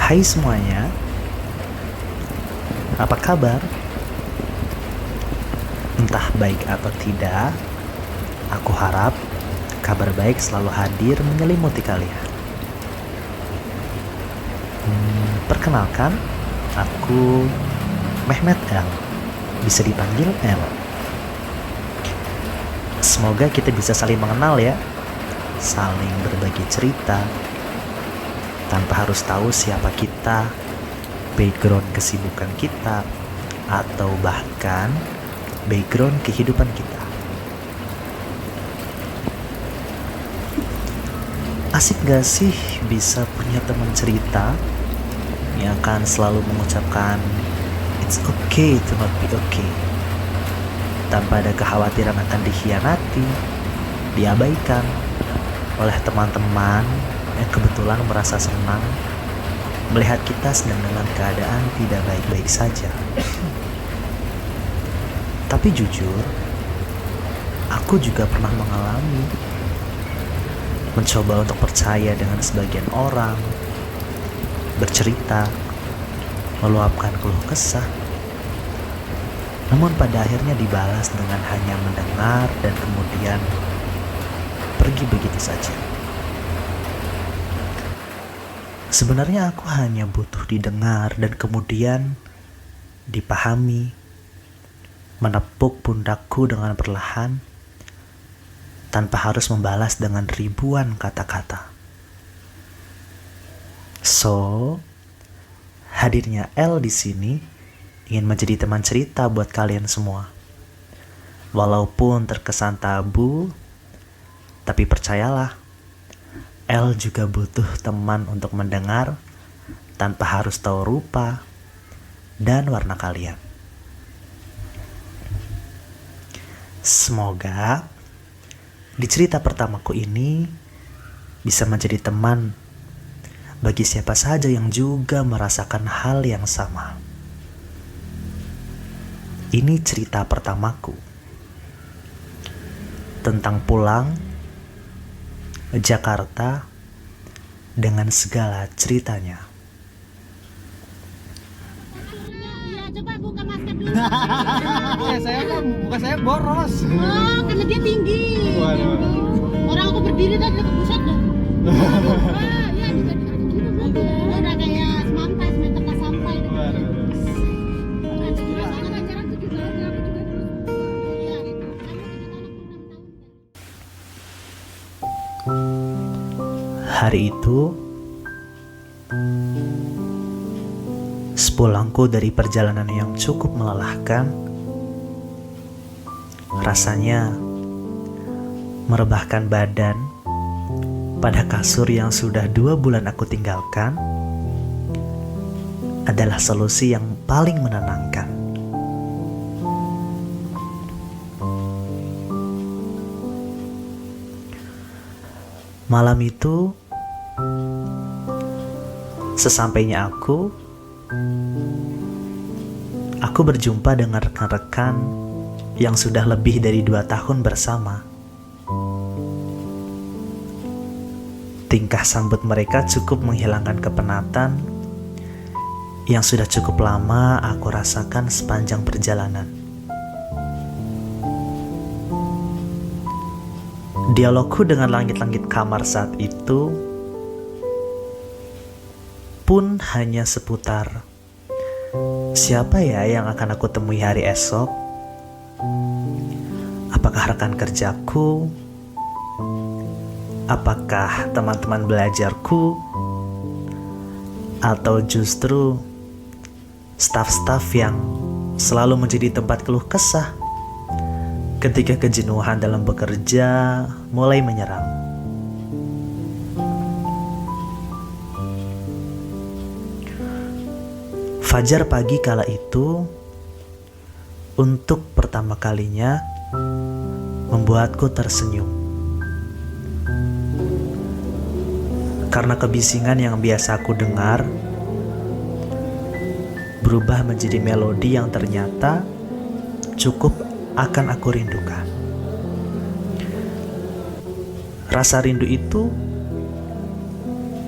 Hai semuanya, apa kabar? Entah baik atau tidak, aku harap kabar baik selalu hadir menyelimuti kalian. Perkenalkan, aku Mehmet L. Bisa dipanggil L. Semoga kita bisa saling mengenal ya, saling berbagi cerita, tanpa harus tahu siapa kita, background kesibukan kita, atau bahkan background kehidupan kita. Asik gak sih bisa punya teman cerita yang akan selalu mengucapkan it's okay to not be okay, tanpa ada kekhawatiran akan dikhianati, diabaikan oleh teman-teman yang kebetulan merasa senang melihat kita sedang dalam keadaan tidak baik-baik saja. Tapi jujur, aku juga pernah mengalami mencoba untuk percaya dengan sebagian orang, bercerita, meluapkan keluh kesah, namun pada akhirnya dibalas dengan hanya mendengar dan kemudian pergi begitu saja. Sebenarnya aku hanya butuh didengar dan kemudian dipahami, menepuk pundakku dengan perlahan, tanpa harus membalas dengan ribuan kata-kata. So, hadirnya L di sini ingin menjadi teman cerita buat kalian semua. Walaupun terkesan tabu, tapi percayalah, L juga butuh teman untuk mendengar tanpa harus tahu rupa dan warna kalian. Semoga di cerita pertamaku ini bisa menjadi teman bagi siapa saja yang juga merasakan hal yang sama. Ini cerita pertamaku tentang pulang Jakarta dengan segala ceritanya. Iya, coba buka masker dulu. Saya boros. Oh, karena dia tinggi. Waduh. Orang aku berdiri tadi ke pusat dah. Wah, ya bisa gitu berarti ya. Udah kayak semampai, meter pas sampai. Soalnya acara 7 tahun, aku juga dulu. Iya, gitu. Kamu 7 tahun, aku 6 tahun. Hari itu, sepulangku dari perjalanan yang cukup melelahkan, rasanya merebahkan badan pada kasur yang sudah 2 bulan aku tinggalkan adalah solusi yang paling menenangkan. Malam itu, sesampainya aku berjumpa dengan rekan-rekan yang sudah lebih dari 2 tahun bersama. Tingkah sambut mereka cukup menghilangkan kepenatan yang sudah cukup lama aku rasakan sepanjang perjalanan. Dialogku dengan langit-langit kamar saat itu pun hanya seputar siapa ya yang akan aku temui hari esok? Apakah rekan kerjaku? Apakah teman-teman belajarku? Atau justru staf-staf yang selalu menjadi tempat keluh kesah ketika kejenuhan dalam bekerja mulai menyerang? Fajar pagi kala itu untuk pertama kalinya membuatku tersenyum. Karena kebisingan yang biasa aku dengar berubah menjadi melodi yang ternyata cukup akan aku rindukan. Rasa rindu itu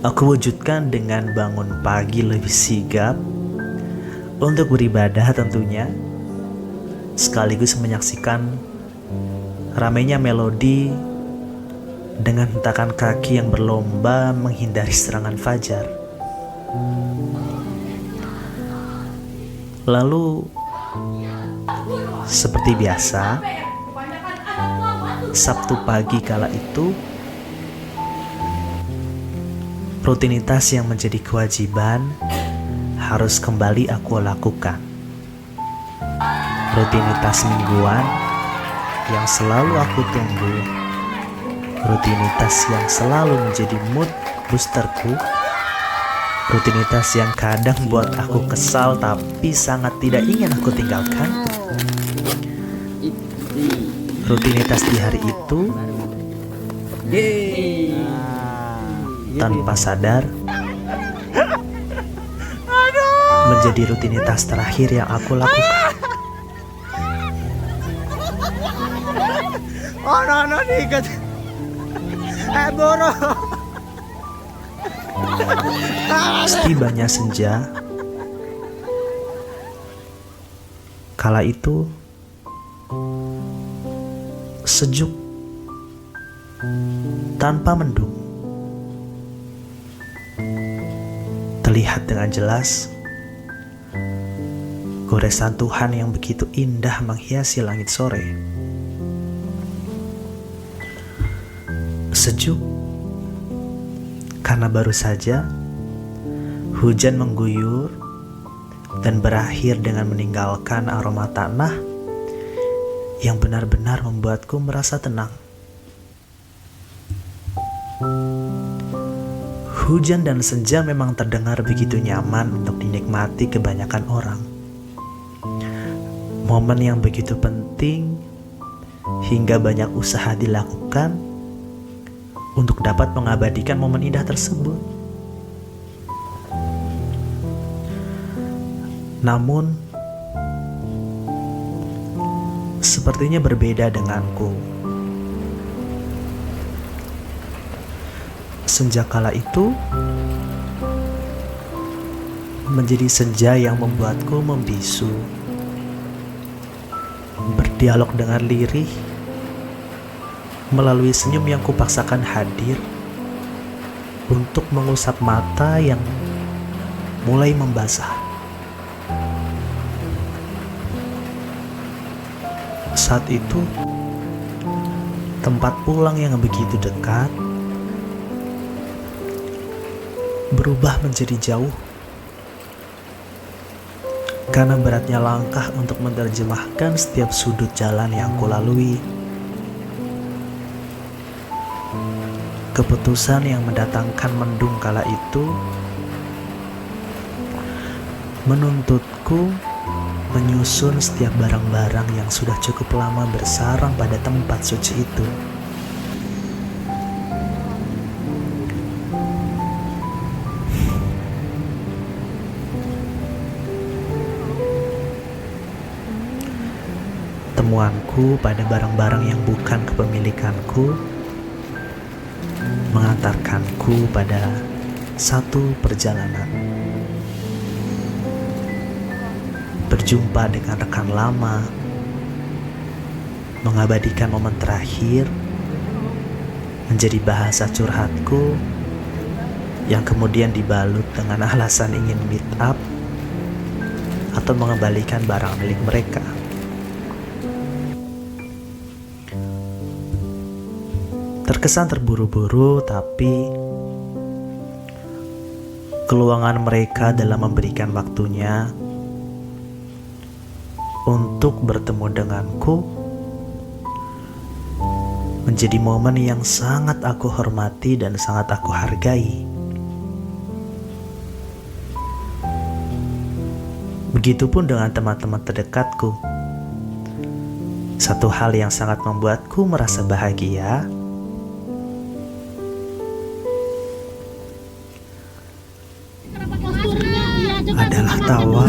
aku wujudkan dengan bangun pagi lebih sigap untuk beribadah tentunya, sekaligus menyaksikan ramainya melodi dengan hentakan kaki yang berlomba menghindari serangan fajar. Lalu, seperti biasa, Sabtu pagi kala itu, rutinitas yang menjadi kewajiban harus kembali aku lakukan. Rutinitas mingguan yang selalu aku tunggu, rutinitas yang selalu menjadi mood boosterku, rutinitas yang kadang buat aku kesal tapi sangat tidak ingin aku tinggalkan. Rutinitas di hari itu tanpa sadar menjadi rutinitas terakhir yang aku lakukan. Oh no diikat. Boro. Setibanya senja, kala itu sejuk tanpa mendung, terlihat dengan jelas goresan Tuhan yang begitu indah menghiasi langit sore. Sejuk karena baru saja hujan mengguyur dan berakhir dengan meninggalkan aroma tanah yang benar-benar membuatku merasa tenang. Hujan dan senja memang terdengar begitu nyaman untuk dinikmati kebanyakan orang. Momen yang begitu penting hingga banyak usaha dilakukan untuk dapat mengabadikan momen indah tersebut. Namun, sepertinya berbeda denganku. Senja kala itu menjadi senja yang membuatku membisu, berdialog dengan lirih melalui senyum yang kupaksakan hadir untuk mengusap mata yang mulai membasah. Saat itu, tempat pulang yang begitu dekat berubah menjadi jauh karena beratnya langkah untuk menerjemahkan setiap sudut jalan yang kulalui. Keputusan yang mendatangkan mendung kala itu menuntutku menyusun setiap barang-barang yang sudah cukup lama bersarang pada tempat suci itu. Temuanku pada barang-barang yang bukan kepemilikanku mengantarkanku pada satu perjalanan. Berjumpa dengan rekan lama, mengabadikan momen terakhir, menjadi bahasa curhatku yang kemudian dibalut dengan alasan ingin meet up atau mengembalikan barang milik mereka. Terkesan terburu-buru, tapi keluangan mereka dalam memberikan waktunya untuk bertemu denganku menjadi momen yang sangat aku hormati dan sangat aku hargai. Begitupun dengan teman-teman terdekatku. Satu hal yang sangat membuatku merasa bahagia adalah tawa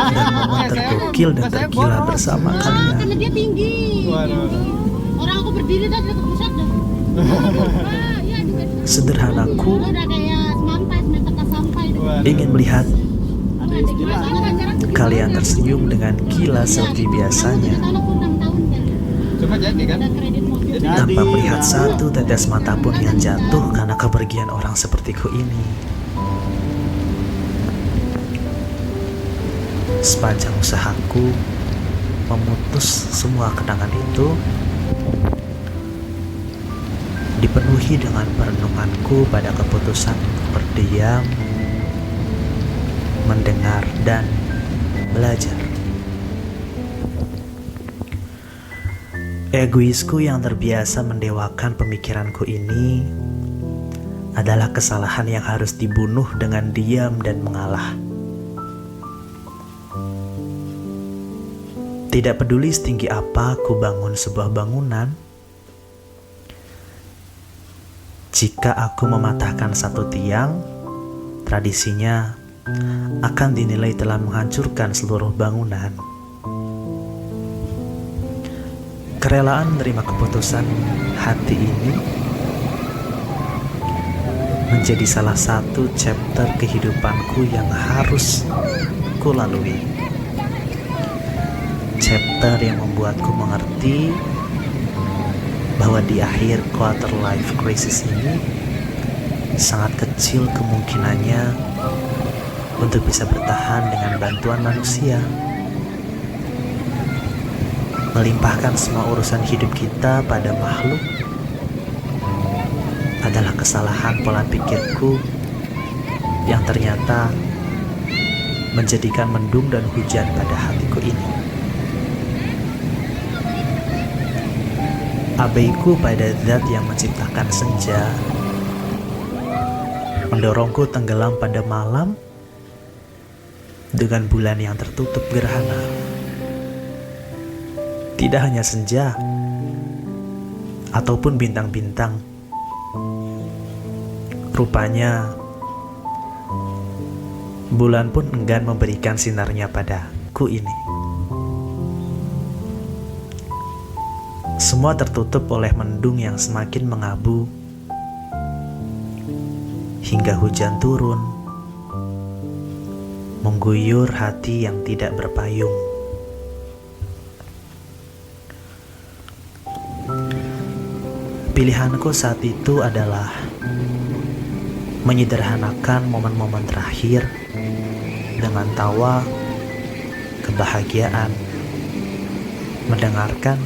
dan momen tergokil dan tergila bersama kalian. Karena dia tinggi. Waduh. Orang aku berdiri tadi ke pusat dah. Ah, iya Sederhanaku Udah kayak semampai, meter sampai. ingin melihat Ada istilah. kalian tersenyum dengan gila seperti biasanya, Cuma jadi kan? tanpa melihat satu tetes mata pun yang jatuh karena kepergian orang sepertiku ini. Sepanjang usahaku memutus semua kenangan itu, dipenuhi dengan perenunganku pada keputusan untuk berdiam, mendengar, dan belajar. Egoisku yang terbiasa mendewakan pemikiranku ini adalah kesalahan yang harus dibunuh dengan diam dan mengalah. Tidak peduli setinggi apa ku bangun sebuah bangunan, jika aku mematahkan satu tiang, tradisinya akan dinilai telah menghancurkan seluruh bangunan. Kerelaan menerima keputusan hati ini menjadi salah satu chapter kehidupanku yang harus ku lalui. Chapter yang membuatku mengerti bahwa di akhir quarter life crisis ini sangat kecil kemungkinannya untuk bisa bertahan dengan bantuan manusia. Melimpahkan semua urusan hidup kita pada makhluk adalah kesalahan pola pikirku yang ternyata menjadikan mendung dan hujan pada hatiku ini. Abaiku pada zat yang menciptakan senja mendorongku tenggelam pada malam dengan bulan yang tertutup gerhana. Tidak hanya senja ataupun bintang-bintang, rupanya bulan pun enggan memberikan sinarnya padaku ini. Semua tertutup oleh mendung yang semakin mengabu hingga hujan turun, mengguyur hati yang tidak berpayung. Pilihanku saat itu adalah menyederhanakan momen-momen terakhir dengan tawa, kebahagiaan, mendengarkan,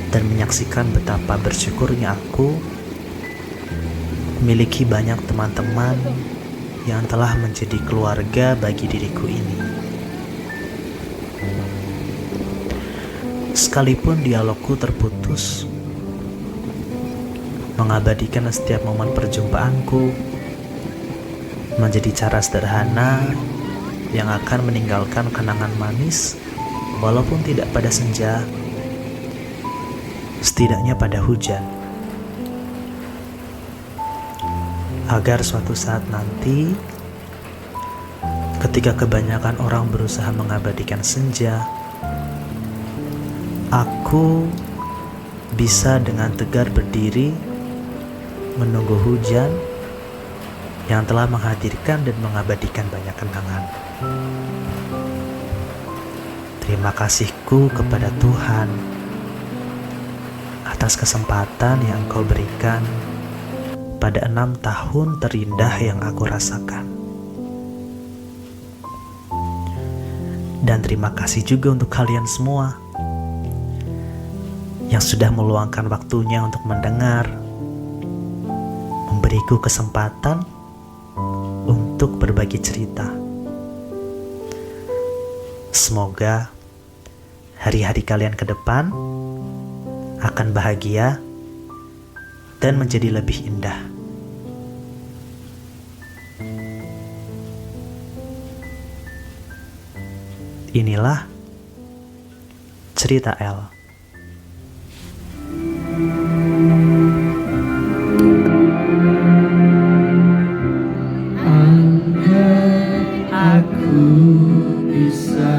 dan menyaksikan betapa bersyukurnya aku memiliki banyak teman-teman yang telah menjadi keluarga bagi diriku ini. Sekalipun dialogku terputus, mengabadikan setiap momen perjumpaanku menjadi cara sederhana yang akan meninggalkan kenangan manis, walaupun tidak pada senja, setidaknya pada hujan. Agar suatu saat nanti, ketika kebanyakan orang berusaha mengabadikan senja, aku bisa dengan tegar berdiri menunggu hujan yang telah menghadirkan dan mengabadikan banyak kenangan. Terima kasihku kepada Tuhan atas kesempatan yang Engkau berikan pada 6 tahun terindah yang aku rasakan. Dan terima kasih juga untuk kalian semua yang sudah meluangkan waktunya untuk mendengar, memberiku kesempatan untuk berbagi cerita. Semoga hari-hari kalian ke depan akan bahagia dan menjadi lebih indah. Inilah cerita L. Andai aku bisa